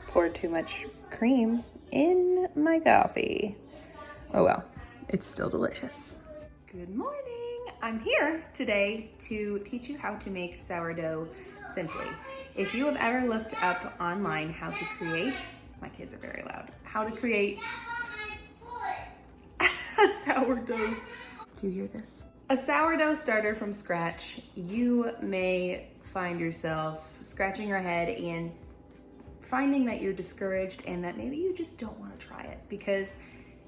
poured too much cream in my coffee. Oh well, it's still delicious. Good morning. I'm here today to teach you how to make sourdough simply. If you have ever looked up online how to create, my kids are very loud, how to create a sourdough. Do you hear this? A sourdough starter from scratch, you may find yourself scratching your head and finding that you're discouraged and that maybe you just don't want to try it, because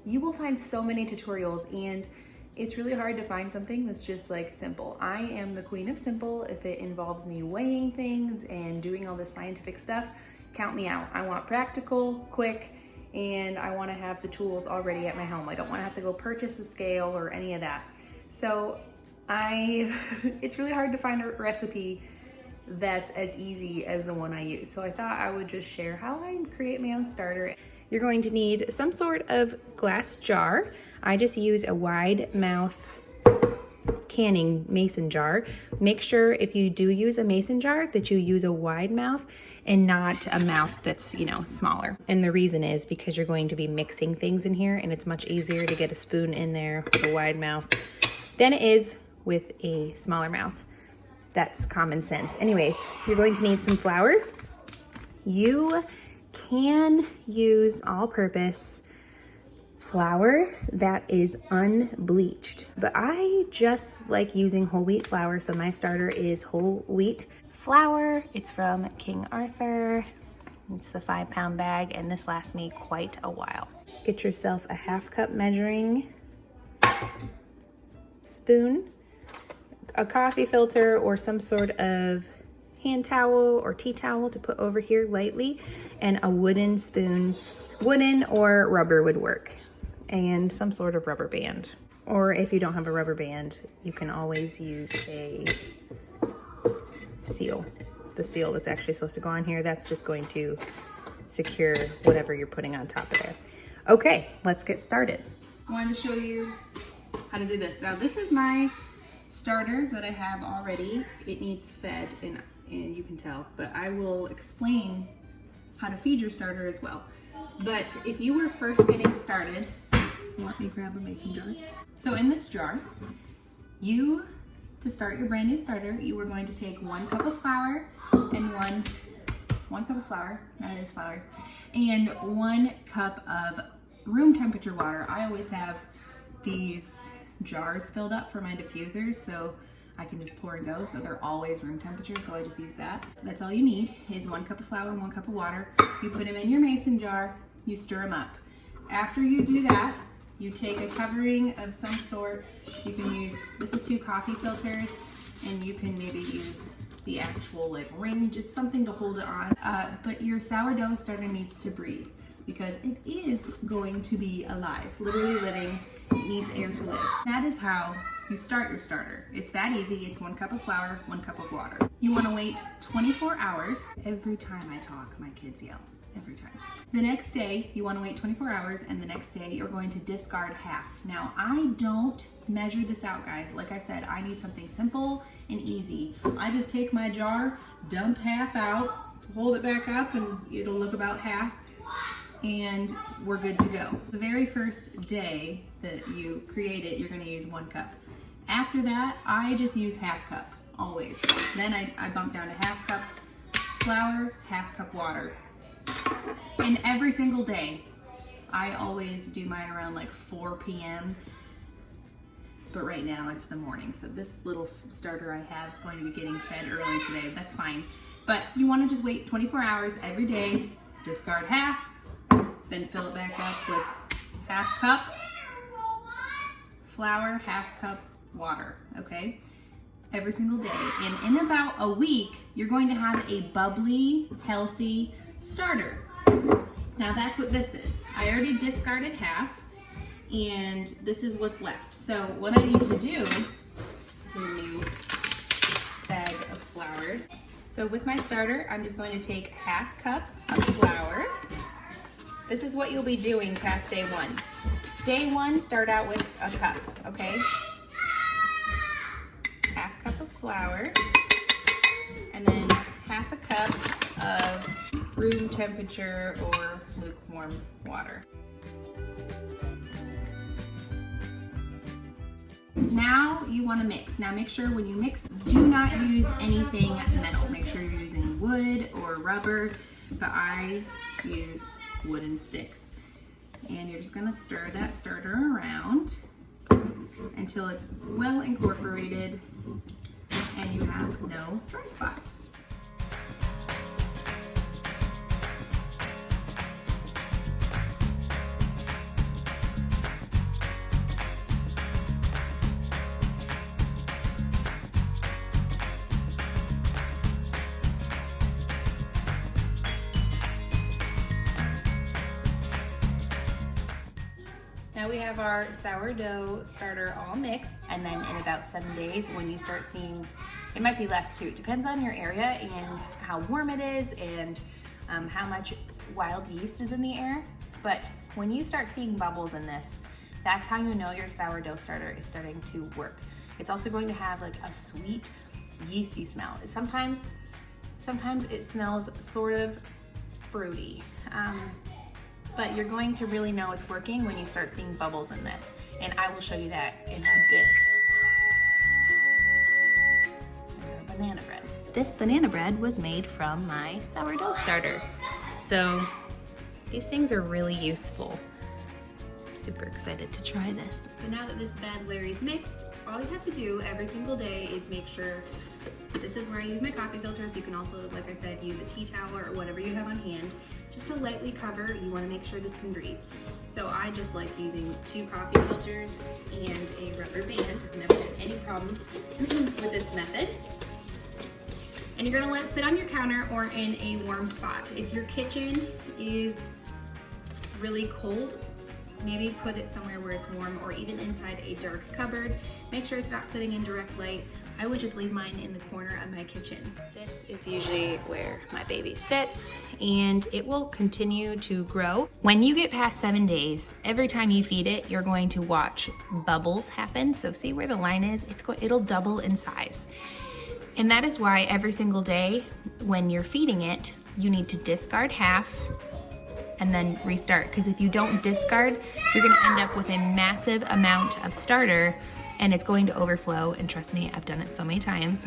you will find so many tutorials and it's really hard to find something that's just like simple. I am the queen of simple. If it involves me weighing things and doing all this scientific stuff, count me out. I want practical, quick, and I want to have the tools already at my home. I don't want to have to go purchase a scale or any of that. So it's really hard to find a recipe that's as easy as the one I use. So I thought I would just share how I create my own starter. You're going to need some sort of glass jar. I just use a wide mouth canning mason jar. Make sure if you do use a mason jar that you use a wide mouth and not a mouth that's, you know, smaller. And the reason is because you're going to be mixing things in here and it's much easier to get a spoon in there with a wide mouth than it is with a smaller mouth. That's common sense. Anyways, you're going to need some flour. You can use all-purpose flour that is unbleached, but I just like using whole wheat flour, so my starter is whole wheat flour. It's from King Arthur. It's the 5-pound bag, and this lasts me quite a while. Get yourself a 1/2 cup measuring spoon, a coffee filter, or some sort of hand towel or tea towel to put over here lightly, and a wooden spoon. Wooden or rubber would work, and some sort of rubber band. Or if you don't have a rubber band, you can always use a seal. The seal that's actually supposed to go on here, that's just going to secure whatever you're putting on top of there. Okay, let's get started. I wanted to show you how to do this. Now this is my starter that I have already. It needs fed, and you can tell, but I will explain how to feed your starter as well. But if you were first getting started, let me grab a mason jar. So in this jar, to start your brand new starter, you are going to take 1 cup of flour and one cup of flour, that is flour, and 1 cup of room temperature water. I always have these jars filled up for my diffusers, so I can just pour and go, so they're always room temperature, so I just use that. That's all you need is 1 cup of flour and 1 cup of water. You put them in your mason jar, you stir them up. After you do that, you take a covering of some sort. You can use, this is 2 coffee filters, and you can maybe use the actual like ring, just something to hold it on. But your sourdough starter needs to breathe because it is going to be alive, literally living. It needs air to live. That is how you start your starter. It's that easy. It's 1 cup of flour, 1 cup of water. You want to wait 24 hours. Every time I talk, my kids yell. Every time. The next day, you want to wait 24 hours, and the next day, you're going to discard half. Now, I don't measure this out, guys. Like I said, I need something simple and easy. I just take my jar, dump half out, hold it back up, and it'll look about half, and we're good to go. The very first day that you create it, you're going to use 1 cup. After that, I just use 1/2 cup, always. Then I bump down to 1/2 cup flour, 1/2 cup water. And every single day, I always do mine around like 4 p.m. But right now it's the morning, so this little starter I have is going to be getting fed early today. That's fine. But you want to just wait 24 hours every day, discard half, then fill it back up with 1/2 cup flour, 1/2 cup water, okay? Every single day. And in about a week, you're going to have a bubbly, healthy starter. Now that's what this is. I already discarded half, and this is what's left. So what I need to do is a new bag of flour. So with my starter, I'm just going to take 1/2 cup of flour. This is what you'll be doing past day 1. Day 1, start out with a cup, okay? 1/2 cup of flour, and then 1/2 cup of room temperature or lukewarm water. Now you want to mix. Now make sure when you mix, do not use anything metal. Make sure you're using wood or rubber, but I use wooden sticks. And you're just going to stir that starter around until it's well incorporated and you have no dry spots. Now we have our sourdough starter all mixed, and then in about 7 days, when you start seeing, it might be less too, it depends on your area and how warm it is and how much wild yeast is in the air. But when you start seeing bubbles in this, that's how you know your sourdough starter is starting to work. It's also going to have like a sweet yeasty smell. Sometimes it smells sort of fruity. But you're going to really know it's working when you start seeing bubbles in this. And I will show you that in a bit. There's our banana bread. This banana bread was made from my sourdough starter. So these things are really useful. I'm super excited to try this. So now that this bad Larry's mixed, all you have to do every single day is make sure, this is where I use my coffee filters. You can also, like I said, use a tea towel or whatever you have on hand. Just to lightly cover, you want to make sure this can breathe. So I just like using 2 coffee filters and a rubber band. I've never had any problem with this method. And you're gonna let it sit on your counter or in a warm spot. If your kitchen is really cold, maybe put it somewhere where it's warm or even inside a dark cupboard. Make sure it's not sitting in direct light. I would just leave mine in the corner of my kitchen. This is usually where my baby sits, and it will continue to grow. When you get past 7 days, every time you feed it, you're going to watch bubbles happen. So see where the line is? It'll double in size. And that is why every single day when you're feeding it, you need to discard half and then restart. Because if you don't discard, you're gonna end up with a massive amount of starter and it's going to overflow. And trust me, I've done it so many times.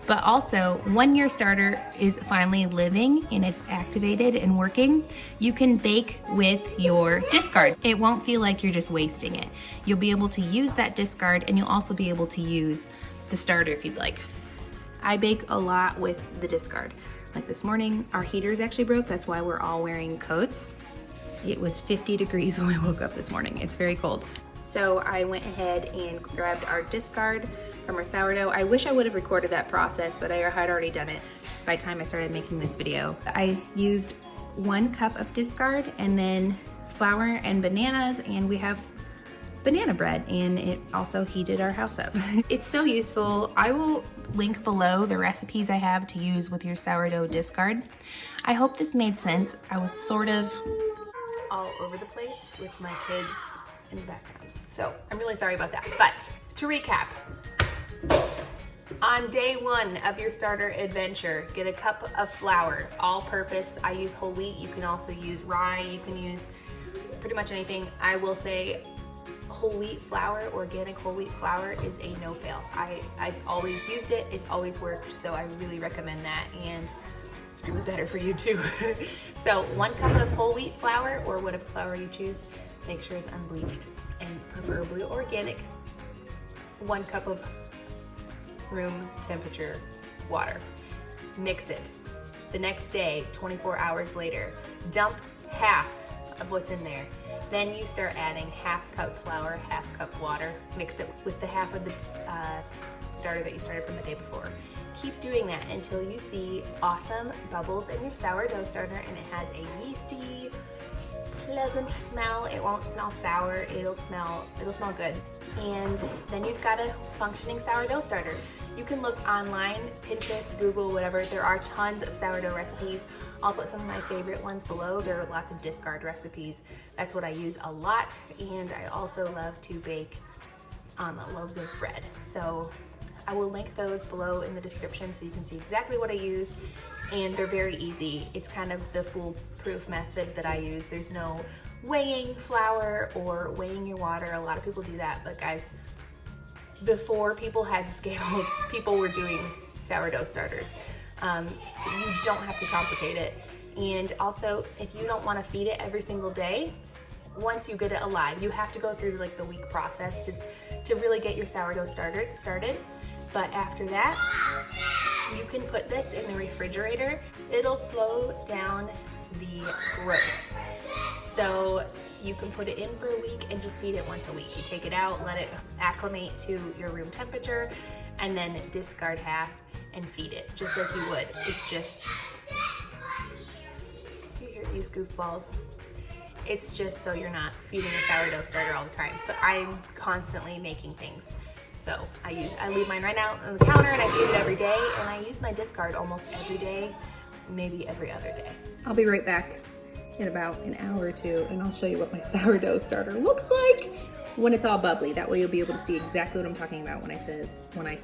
But also, when your starter is finally living and it's activated and working, you can bake with your discard. It won't feel like you're just wasting it. You'll be able to use that discard, and you'll also be able to use the starter if you'd like. I bake a lot with the discard. Like this morning, our heaters actually broke. That's why we're all wearing coats. It was 50 degrees when we woke up this morning. It's very cold. So I went ahead and grabbed our discard from our sourdough. I wish I would have recorded that process, but I had already done it by the time I started making this video. I used 1 cup of discard and then flour and bananas, and we have banana bread, and it also heated our house up. It's so useful. I will link below the recipes I have to use with your sourdough discard. I hope this made sense. I was sort of all over the place with my kids in the background. So I'm really sorry about that. But to recap, on day 1 of your starter adventure, get a cup of flour, all purpose. I use whole wheat. You can also use rye. You can use pretty much anything. I will say whole wheat flour, organic whole wheat flour is a no-fail. I've always used it. It's always worked. So I really recommend that. And it's gonna be better for you too. So 1 cup of whole wheat flour, or whatever flour you choose. Make sure it's unbleached and preferably organic. 1 cup of room temperature water. Mix it. The next day, 24 hours later, dump half of what's in there. Then you start adding half cup flour, half cup water. Mix it with the half of the starter that you started from the day before. Keep doing that until you see awesome bubbles in your sourdough starter and it has a yeasty, pleasant smell. It won't smell sour, it'll smell good. And then you've got a functioning sourdough starter. You can look online, Pinterest, Google, whatever. There are tons of sourdough recipes. I'll put some of my favorite ones below. There are lots of discard recipes. That's what I use a lot. And I also love to bake loaves of bread. So I will link those below in the description so you can see exactly what I use. and they're very easy. It's kind of the foolproof method that I use. There's no weighing flour or weighing your water. A lot of people do that, but guys, before people had scales, people were doing sourdough starters. You don't have to complicate it. And also, if you don't want to feed it every single day, once you get it alive, you have to go through like the week process to really get your sourdough started. But after that, you can put this in the refrigerator. It'll slow down the growth. So you can put it in for a week and just feed it once a week. You take it out, let it acclimate to your room temperature, and then discard half and feed it, just like you would. It's just, you hear these goofballs? It's just so you're not feeding a sourdough starter all the time. But I'm constantly making things. So I leave mine right out on the counter and I feed it every day, and I use my discard almost every day, maybe every other day. I'll be right back in about an hour or two, and I'll show you what my sourdough starter looks like when it's all bubbly. That way you'll be able to see exactly what I'm talking about when I says, oh my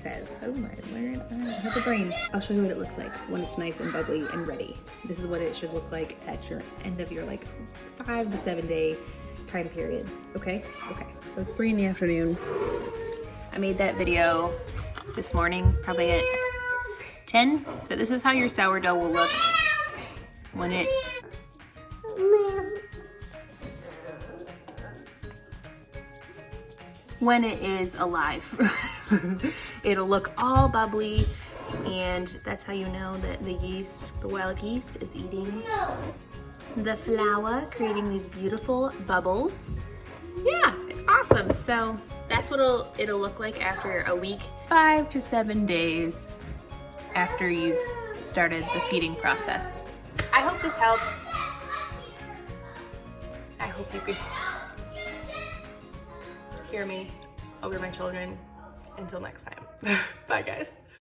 word, I have a brain. I'll show you what it looks like when it's nice and bubbly and ready. This is what it should look like at your end of your like 5 to 7 day time period. Okay, so it's 3 in the afternoon. I made that video this morning, probably at 10, but this is how your sourdough will look when it is alive. It'll look all bubbly, and that's how you know that the yeast, the wild yeast, is eating the flour, creating these beautiful bubbles. Yeah, it's awesome. So that's what it'll look like after a week, 5 to 7 days after you've started the feeding process. I hope this helps. I hope you could hear me over my children. Until next time. Bye, guys.